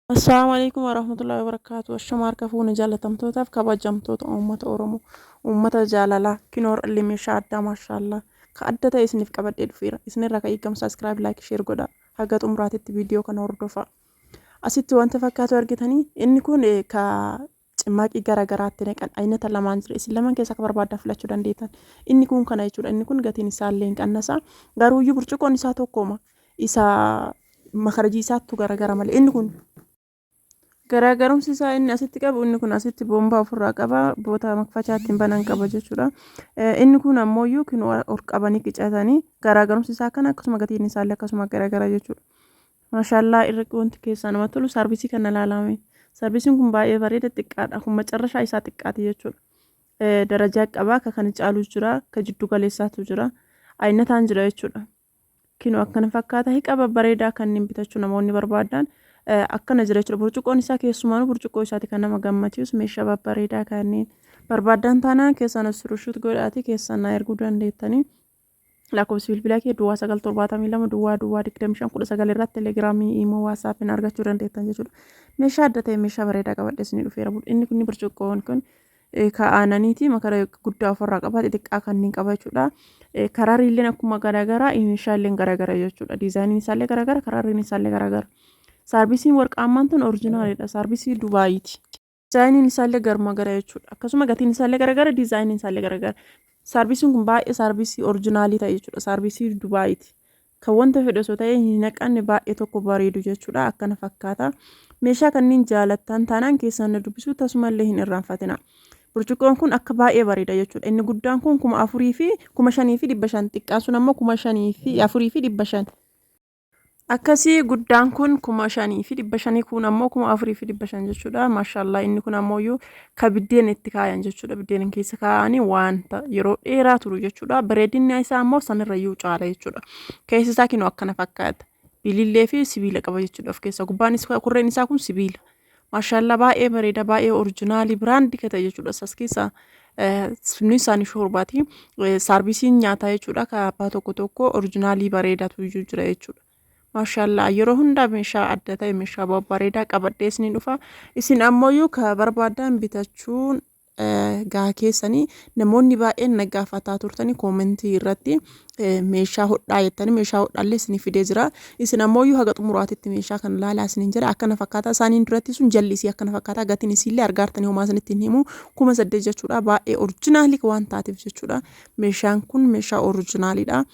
Assalamualaikum warahmatullahi wabarakatuh. Ashamarka fuuna jaalatamtootaaf kabajamtoota uummata Oromoo, uummata jaalalaa, kinoor illee addaa maashaallah. Ka adda ta'e isiniif qabadhee dhufeera. Isinirraa ka eegamu subscribe, like, share godhaa. Haga xumuraatitti viidiyoo kana hordofaa. Asitti wanta fakkaatu argitanii inni kun ka cimmaqii garaagaraatti naqan aynata lamaan jira. Isin lamaan keessaa ka barbaadan filachuu dandeettan. Inni kun kana jechuudha. Inni kun gatiin isaa illee hin qannasa. Garuuyyuu burcuqoon isaa tokkoma. Isa makarajii isaattu garaagara malee. Inni kun garaagarumsi isaa inni asitti qabu inni kun asitti boombaa ofirraa qaba boota makfachaatti banan qaba jechuudha. Inni kun ammoo yookiin ol qabanii qicatanii garaagarumsi isaa kana akkasuma gatiin isaa illee akkasuma garaagara jechuudha. Maashaallah irra wanti keessaa namatti tolu saarvisii kana ilaalame. Saarvisiin kun baay'ee bareeda xiqqaadha. Kun macarrashaa isaa xiqqaati jechuudha. Darajaa qaba ka kan caalus jira ka jiddu galeessaatu jira. Ayinataan jira jechuudha. Kinoo akkana fakkaata hiqa babbareedaa kanneen bitachuu namoonni barbaadan akkana jira jechuudha. Burcuqqoon isaa keessumaanuu burcuqqoo isaati kan nama gammachiisu meeshaa babbareedaa kanneen barbaadan taanaan keessaan surushuut godhaati keessaan na erguu dandeettanii. Lakkoofsi bilbilaa kee duwwaa 972 duwwaa 25 irratti telegiraamii immoo waasaappiin argachuu dandeettan jechuudha. Meeshaa adda ta'e meeshaa bareedaa qabadhee isinii dhufeera. Inni kun burcuqqoon kun ka'aananiiti makara guddaa ofirraa qaba xixiqqaa kanneen qaba jechuudha. Kararri illee akkuma garaagaraa meeshaaleen garaagara jechuudha. Diizaayiniin isaallee garaagara kararriin isaallee garaagara. Saarvisiin warqaammaan tun orijinaalidha. Saarvisii Dubaayiiti. Diizaayiniin isaallee garuma gara jechuudha. Akkasuma gatiin isaallee garaagara diizaayiniin isaallee garaagara. Saarvisiin kun baay'ee saarvisii orijinaalii ta'e jechuudha. Saarvisii Dubaayiiti. Kan wanta fedhe osoo ta'e hin naqanne baay'ee tokko bareedu jechuudha. Akkana fakkaata. Meeshaa kanneen jaalattan taanaan keessaan dubbisu tasumallee hin irraanfatina. Burcuqqoon kun akka baay'ee bareeda jechuudha. Inni guddaan kun 4,000 fi 5,500 xiqqaan sun ammoo 5,400. Akkasii guddaan kun 5,500 kun ammoo 4,500 jechuudha. Maashaallah inni kun ammoo ka biddeen itti kaayan jechuudha. Biddeen keessa kaa'anii wanta yeroo dheeraa turu jechuudha. Bareedinni isaa ammoo sanirrayyuu caala jechuudha. Keessi isaa kinoo akkana fakkaata. Bilillee fi sibiila qaba jechuudha. Of keessa gubbaan kurreen isaa kun sibiila. Maashaallah baay'ee bareeda baay'ee orijinaalii biraandii ka ta'e jechuudha. As keessa sunni isaanii shorbaati. Saarvisiin nyaataa jechuudha. Ka abbaa tokko orijinaalii bareedatu jira jechuudha. Maashaallah yeroo hunda meeshaa adda ta'e meeshaa babbareedaa qabadhee isin dhufa. Isin ammoo ka barbaadan bitachuun gaa keessanii namoonni baay'een naggaafataa turtanii koomentii irratti meeshaa hodhaa jettanii meeshaa hodhaallee isin fidee jira. Isin ammoo haga xumuraatitti meeshaa kan ilaalaa isin jira. Akkana fakkaata isaaniin duratti sun jallisii akkana fakkaata gatiin isiillee argaartanii homaa isinitti hin himu 8,000 jechuudha. Baay'ee orijinaalii waan taateef jechuudha. Meeshaan kun meeshaa orijinaalidha.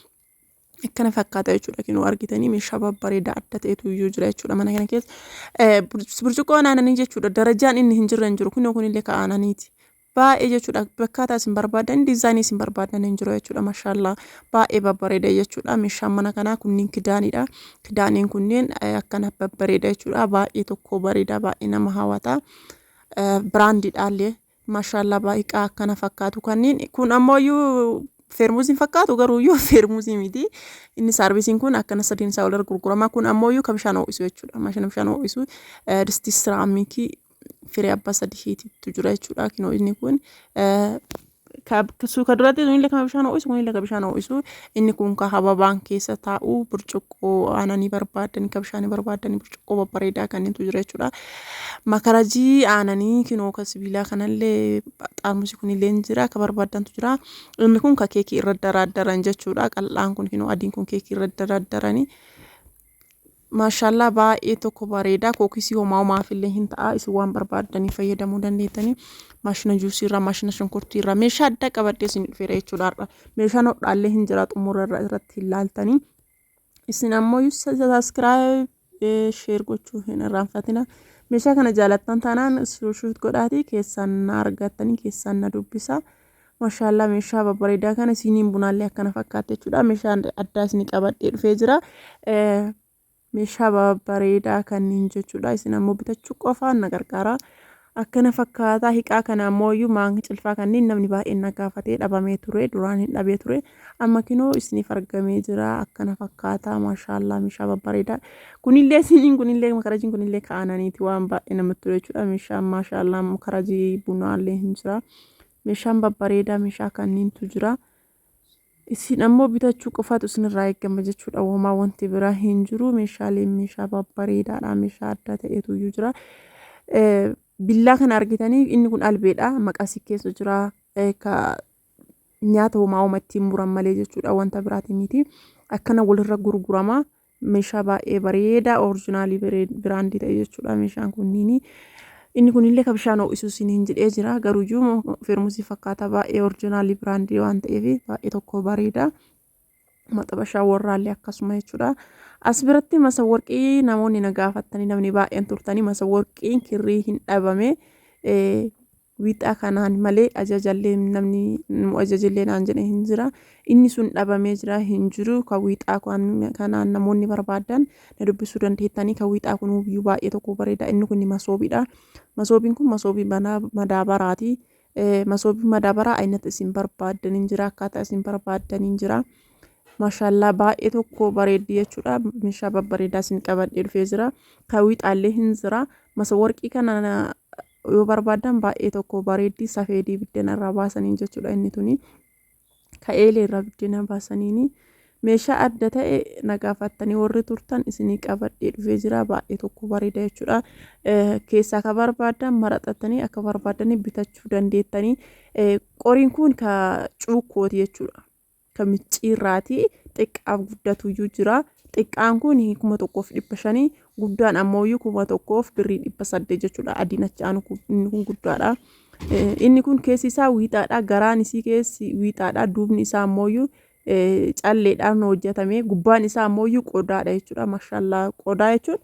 Akkana fakkaata jechuudha. Kinoo argitanii meeshaa babbareedaa adda ta'etu iyyuu jira jechuudha. Mana kana keessa burcuqqoon aananii jechuudha. Darajaan inni hin jirre hin jiru. Kunillee ka aananiiti. Baay'ee jechuudha. Bakkaataa isin barbaadan diizaayinii isin barbaadan hin jiru jechuudha. Maashaallah baay'ee babbareeda jechuudha. Meeshaan mana kanaa kunniin kidaanidha. Kidaaniin kunneen akkana babbareeda jechuudha. Baay'ee tokko bareeda baay'ee nama hawwata. Biraandiidhaallee maashaallah baay'ee akkana fakkaatu kanneen kun ammoo Feermuuziin fakkaatu garuu feermuuzii miti. Inni saarvisiin kun akkana sadiin isaa ol gurgurama. Kun ammoo ka bishaan ho'isu jechuudha. Maashina bishaan ho'isu distii siraamikii firee abbaa sadiitu jira jechuudha. Kinoo inni kun ka duratti sunillee ka bishaan ho'isu kunillee ka bishaan ho'isu. Inni kun ka hababaan keessa taa'u burcuqqoo aananii barbaadan ka bishaanii barbaadan burcuqqoo babbareedaa kanneentu jira jechuudha. Makarajii aananii kinoo ka sibiilaa kanallee xaarmusii kunillee jira ka barbaadantu jira. Inni kun ka keekii irra daraadaran jechuudha. Qal'aan kun kinoo adiin kun keekii irra daraadaranii. Maashaallah baay'ee tokko bareeda kookisii homaafillee hin ta'a isin waan barbaadanii fayyadamuu dandeettanii maashina juusii irraa maashina shunkurtii irraa meeshaa adda qabadhee isin dhufeera jechuudha. Meeshaan hodhaallee hin jira xumura irratti ilaaltanii isin ammoo sabiskiraayib sheer gochuu hin irraanfatina. Meeshaa kana jaalattan taanaan surushuut godhaati keessaan na argattanii keessaan na dubbisa. Maashaallah meeshaa babbareedaa kana siiniin bunaallee akkana fakkaate jechuudha. Meeshaan addaa isin qabadhee dhufee jira. Meeshaa babbareedaa kanneen jechuudha. Isin ammoo bitachuu qofaan na gargaara. Akkana fakkaata hiqaa kana ammoo maanki cilfaa kanneen namni baay'een na gaafatee dhabamee ture duraan hin dhabee ture. Amma kinoo isiniif argamee jira. Akkana fakkaata maashaallah meeshaa babbareedaa. Kunillee siiniin kunillee makarajiin kunillee ka'ananiiti waan baay'ee namatti tolu jechuudha. Meeshaan maashaallah makarajii bunaallee hin jira. Meeshaan babbareedaa meeshaa kanneentu jira. isin ammoo bitachuu qofaatu isinirraa eegama jechuudha. Homaa wanti biraa hin jiru. Meeshaa babbareedaadha. Meeshaa adda ta'etu iyyuu jira. Billaa kana argitanii inni kun albeedha. Maqasii keessa jira. Ka nyaata homaa ittiin muran malee jechuudha. Wanta biraati miti. Akkana walirra gurgurama. Meeshaa baay'ee bareedaa orijinaalii biraandii ta'e jechuudha. Meeshaan kunniin inni kunillee ka bishaan ho'isu isiniin jedhee jira. Garuuyyuu firmusii fakkaata baay'ee orijinaalii biraandii waan ta'eef baay'ee tokko bareeda. Maxxabashaa warraallee akkasuma jechuudha. As biratti masawarqii namoonni na gaafatanii namni baay'een turtanii masawarqiin kirrii hin dhabame wiixaa kanaan malee ajajallee namni ajajallee naan jedhe hin jira. Inni sun dhabamee jira hin jiru. Ka wiixaa kanaan namoonni barbaadan na dubbisuu dandeettanii. Ka wiixaa kun biyyuu baay'ee tokko bareeda. Inni kun masoobiidha. Masoobiin kun masoobii madaabaraati. Masoobii madaabaraa aynata isin barbaadan hin jira. Akkaataa isin barbaadan hin jira. Maashaallah baay'ee tokko bareeddi jechuudha. Meeshaa babbareedaa isin qabadhee dhufee jira. Ka wiixaallee hin jira. Masawarqii kana yoo barbaadan baay'ee tokko bareeddi safeedii biddeena irraa baasanii jechuudha. Inni tuni ka eelee irraa biddeena baasaniini meeshaa adda ta'e na gaafattanii warri turtan isinii qabadhee dhufee jira. Baay'ee tokko bareeda jechuudha. Keessaa ka barbaadan maraxattanii akka barbaadanii bitachuu dandeettanii. Qoriin kun ka cuukkooti jechuudha. Ka micciirraati xiqqaaf guddatu iyyuu jira. Xiqqaan kun 1500 guddaan ammoo 1800 jechuudha. Adiin achaan inni kun guddaadha. Inni kun keessi isaa wiixaadha. Garaan isii keessi wiixaadha. Duubni isaa ammoo calleedhaan hojjetame. Gubbaan isaa ammoo qodaadha jechuudha. Maashaallah qodaa jechuun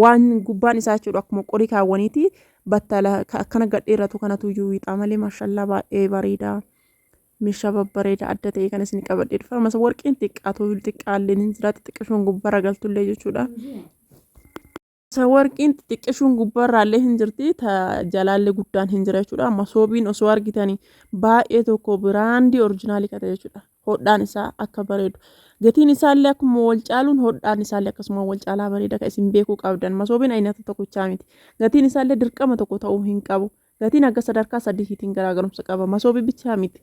waan gubbaan isaa jechuudha akkuma qorii kaawwaniiti. Battala akkana gadheeratu kanatu iyyuu wiixaa malee maashaallah baay'ee bareeda. Meeshaa babbareeda adda ta'e kan isin qabadhee dhufa. Masawarqiin xiqqaatu xiqqaallee hin jira. Xixiqqishuun gubbarra galtullee jechuudha. Masawarqiin xixiqqishuun gubbarraallee hin jirti. Jalaallee guddaan hin jira jechuudha. Masoobiin osoo argitanii baay'ee tokko biraandii orijinaalii kata jechuudha. Hodhaan isaa akka bareedu. Gatiin isaallee akkuma wal caaluun hodhaan isaallee akkasuma wal caalaa bareeda kan isin beekuu qabdan. Masoobiin aynata tokkochaa miti. Gatiin isaallee dirqama tokko ta'uu hin qabu. Gatiin akka sadarkaa sadiitiin garaagarumsa qaba. Masoobii bichaa miti.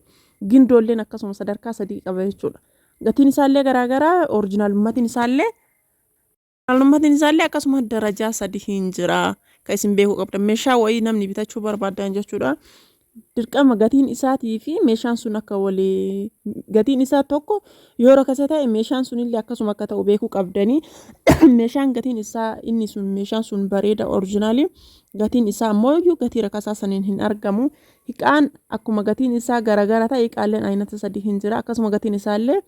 Gindoolleen akkasuma sadarkaa sadii qaba jechuudha. Gatiin isaallee garaagaraa orijinaalummatiin isaallee akkasuma darajaa sadii hin jira. Kan isin beekuu qabdan. Meeshaa wayii namni bitachuu barbaadan jechuudha. Dirqama gatiin isaatii fi meeshaan sun akka walii gatiin isaa tokko yoo rakasa ta'e meeshaan sunillee akkasuma akka ta'u beekuu qabdanii. Meeshaan gatiin isaa inni sun meeshaan sun bareeda orijinaalii gatiin isaa ammoo gatii rakasaa saniin hin argamu. Hiqaan akkuma gatiin isaa garaagara ta'e hiqaalleen aynata sadii hin jira. Akkasuma gatiin isaallee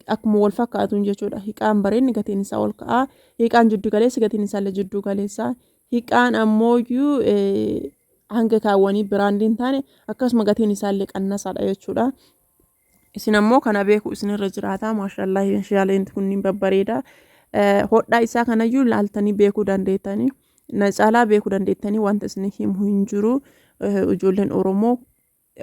akkuma wal fakkaatuun jechuudha. Hiqaan bareedni gatiin isaa ol ka'a. Hiqaan jiddu galeessi gatiin isaallee jiddu galeessa. Hiqaan ammoo hanga kaawwanii biraandiin taane akkasuma gatiin isaallee qannasaadha jechuudha. Isin ammoo kana beeku isinirra jiraata. Maashaallah meeshaaleen kunniin babbareeda. Hodhaa isaa kanayyuu laaltanii beekuu dandeettanii. Na caalaa beekuu dandeettanii wanta isin himu hin jiru. Ijoolleen Oromoo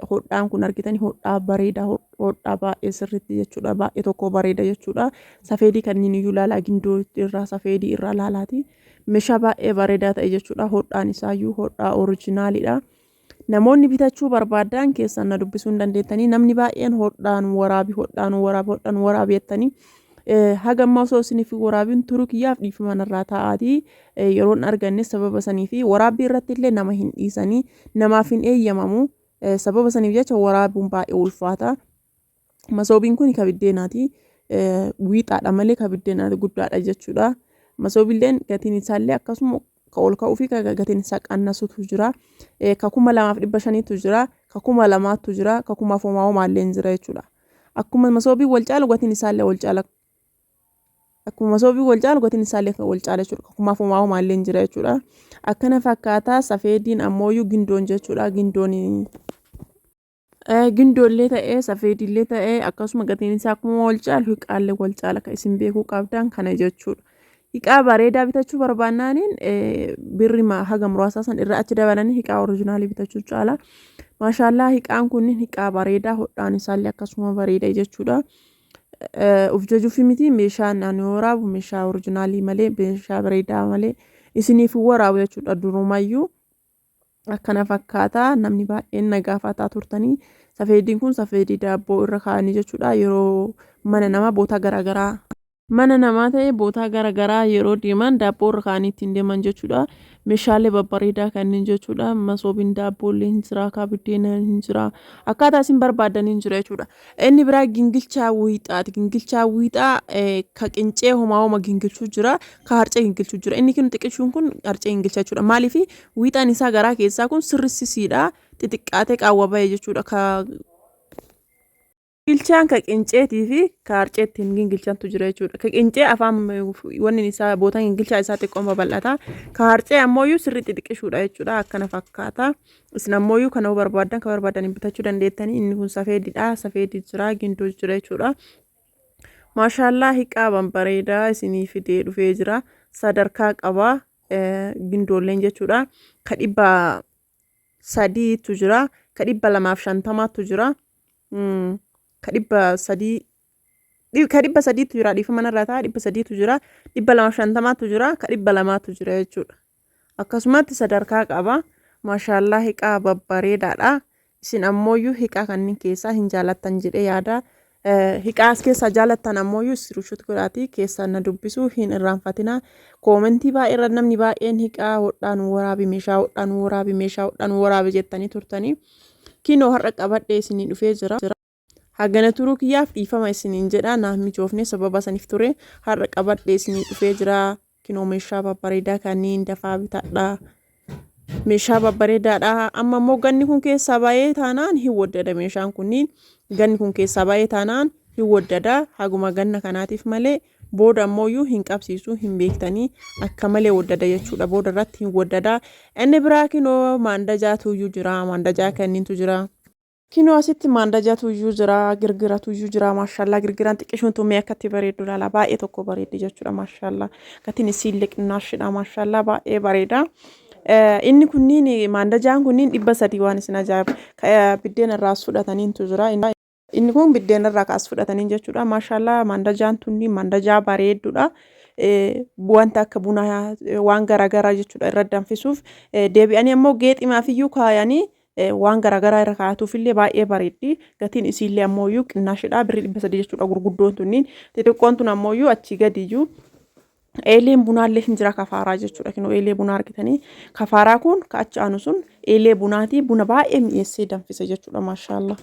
hodhaan kun argitanii hodhaa bareeda hodhaa baay'ee sirriitti jechuudha. Baay'ee tokko bareeda jechuudha. Safeedii kanneen iyyuu laalaa gindoo irraa safeedii irraa laalaati. Meeshaa baay'ee bareedaa ta'e jechuudha. Hodhaan isaayyuu hodhaa orijinaaliidha. Namoonni bitachuu barbaadan keessan na dubbisuu dandeettanii. Namni baay'een hodhaan waraabi jettanii. Hagamma osoo isiniif waraabiin turuu kiyyaaf dhiifama narraa taa'aatii yeroon arganne sababa sanii fi waraabbii irratti illee nama hin dhiisanii namaaf hin eeyyamamu. Sababa saniif jecha waraabuun baay'ee ulfaata. Masoobiin kun ka biddeenaati. Wiixaadha malee ka biddeenaati guddaadha jechuudha. Masoobiilleen gatiin isaallee akkasuma ka ol ka'uu fi gatiin isaa qannasutu jira. Ka 2500tu jira. Ka 2000tu jira. Ka 1000 jira jechuudha. Akkuma masoobii wal caalu gatiin isaallee wal caala. Akkuma masoobii wal caalu gatiin isaallee wal caala jechuudha. Ka 1000 jira jechuudha. Akkana fakkaataa safeediin ammoo gindoon jechuudha. Gindoollee ta'ee safeediillee ta'ee akkasuma gatiin isaa akkuma wal caalu hiqaallee wal caala kan isin beekuu qabdan kana jechuudha. Hiqaa bareedaa bitachuu barbaannaaniin birri haga muraasaa san irra achi dabalanii hiqaa orijinaalii bitachuu caala. Maashaallah hiqaan kunniin hiqaa bareedaa hodhaan isaallee akkasuma bareeda jechuudha. Of jajuuf miti meeshaan ani waraabu meeshaa orijinaalii malee meeshaa bareedaa malee isiniif waraabu jechuudha. Durumayyuu akkana fakkaata. Namni baay'een na gaafataa turtanii. Safeediin kun safeedii daabboo irra kaa'anii jechuudha. Yeroo mana namaa boota garaagaraa mana namaa ta'e boota garaagaraa yeroo deeman daabboo irra kaa'anii ittiin deeman jechuudha. Meeshaalee babbareedaa kanneen jechuudha. Masoobiin daabboolee hin jira, kaabiddeena hin jira. Akkaataa isin barbaadan hin jira jechuudha. Inni biraa gingilchaa wiixaati. Gingilchaa wiixaa ka qincee homaa gingilchuu jira, ka harcee gingilchuu jira. Inni kun xiqqishuun kun harcee gingilchaa jechuudha. Maaliif wiixaan isaa garaa keessaa kun sirrisiisiidha. Xixiqqaatee qaawwa ba'e jechuudha. Gingilchaan ka qinceetii fi ka harceetti hin gingilchantu jira jechuudha. Ka qincee afaan wanni isaa bootaan gingilchaa isaa xiqqoon babal'ata. Ka harcee ammoo sirri xixiqqishuudha jechuudha. Akkana fakkaata. Isin ammoo kana barbaadan ka barbaadan bitachuu dandeettanii. Inni kun safeediidha. Safeedii jira, gindoo jira jechuudha. Maashaallah hiqaa bareedaa isinii fidee dhufee jira. Sadarkaa qaba gindoolleen jechuudha. Ka 300tu jira. Ka 250tu jira. Ka 300tu jira. Dhiifa manarraa ta'a 300tu jira. 250tu jira. Ka 200tu jira jechuudha. Akkasumatti sadarkaa qaba. Maashaallah hiqaa babbareedaadha. Isin ammoo hiqaa kanneen keessaa hin jaalattan jedhee yaada. Hiqaa as keessaa jaalattan ammoo iskiriinshot godhaatii keessaa na dubbisuu hin irraanfatina. Koomentii baay'eerra namni baay'een hiqaa hodhaan waraabi meeshaa hodhaan waraabi meeshaa hodhaan waraabi jettanii turtanii. Kinoo har'a qabadhee isinii dhufee jira. Hagana turuu kiyyaaf dhiifama isiniin jedha. Naaf mijoofne sababa saniif ture. Har'a qabadhee isinii dhufee jira. Kinoo meeshaa babbareedaa kanneen dafaa bitadha. Meeshaa babbareedaadha. Amma immoo ganni kun keessaa baay'ee taanaan hin waddada meeshaan kunniin. Ganni kun keessaa baay'ee taanaan hin waddada. Haguma ganna kanaatiif malee booda ammoo hin qabsiisuu hin beektanii akka malee waddada jechuudha. Booda irratti hin waddada. Inni biraa kinoo maandajaatu iyyuu jira. Maandajaa kanniintu jira. Kinoo asitti maandajaatu iyyuu jira. Girgiratu iyyuu jira. Maashaallah girgiraan xiqqishuun tummee akkatti bareedu laala. Baay'ee tokko bareeddi jechuudha. Maashaallah. Gatiin isiillee qinnaashidha. Maashaallah baay'ee bareeda. Inni kunniin maandajaan kunniin 300 waan isin ajaa'iba. Biddeen irraa as fudhataniintu jira. Inni kun biddeen irraa as fudhataniin jechuudha. Maashaallah maandajaan tunni maandajaa bareedduudha. Wanta akka bunaa waan garaagaraa jechuudha irra danfisuuf deebi'anii ammoo geeximaaf iyyuu kaayanii waan garaagaraa irra kaa'atuuf illee baay'ee bareeddi. Gatiin isiillee ammoo qinnaashidha. Birrii 300 jechuudha gurguddoon tunniin. Xixiqqoon tun ammoo achii gadi iyyuu. Eeleen bunaallee hin jira kafaaraa jechuudha. Kinoo eelee bunaa argitanii kafaaraa kun ka achi aanu sun eelee bunaati. Buna baay'ee mi'eessee danfisa jechuudha. Maashaallah.